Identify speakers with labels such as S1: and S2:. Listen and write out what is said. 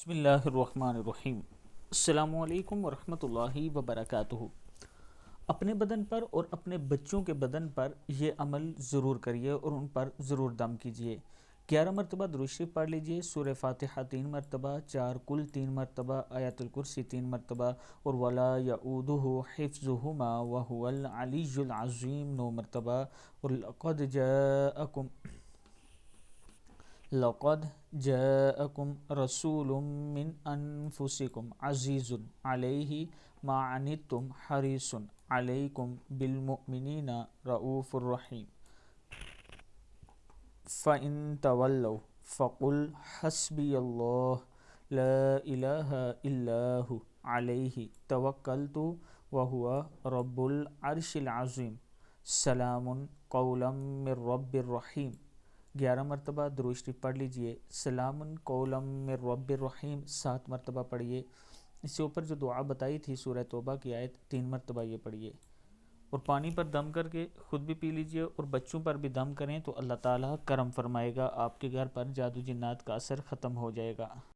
S1: بسم اللہ الرحمن الرحیم۔ السلام علیکم ورحمۃ اللہ وبرکاتہ۔ اپنے بدن پر اور اپنے بچوں کے بدن پر یہ عمل ضرور کریے اور ان پر ضرور دم کیجیے۔ 11 مرتبہ درود شریف پڑھ لیجیے، سورہ فاتحہ 3 مرتبہ، 4 کل 3 مرتبہ، آیت الکرسی 3 مرتبہ اور ولا یعودہ حفظہما وہو العلی العظیم 9 مرتبہ، اور لقد جاءکم رسول من انفسکم عزیز علیہ ما عنتم حریص علیکم بالمؤمنین رؤوف الرحیم۔ فَإِن تَوَلَّوْا فَقُلْ حَسْبِيَ اللَّهُ لَا إِلَٰهَ إِلَّا هُوَ عَلَيْهِ تَوَكَّلْتُ وَهُوَ رَبُّ الْعَرْشِ الْعَظِيمِ سَلَامٌ قَوْلًا مِّن رَّبٍّ رَّحِيمٍ۔ 11 مرتبہ درود شریف پڑھ لیجئے، سلام قولا من رب الرحیم 7 مرتبہ پڑھیے۔ اس سے اوپر جو دعا بتائی تھی سورہ توبہ کی آیت 3 مرتبہ یہ پڑھیے، اور پانی پر دم کر کے خود بھی پی لیجئے اور بچوں پر بھی دم کریں تو اللہ تعالیٰ کرم فرمائے گا، آپ کے گھر پر جادو جنات کا اثر ختم ہو جائے گا۔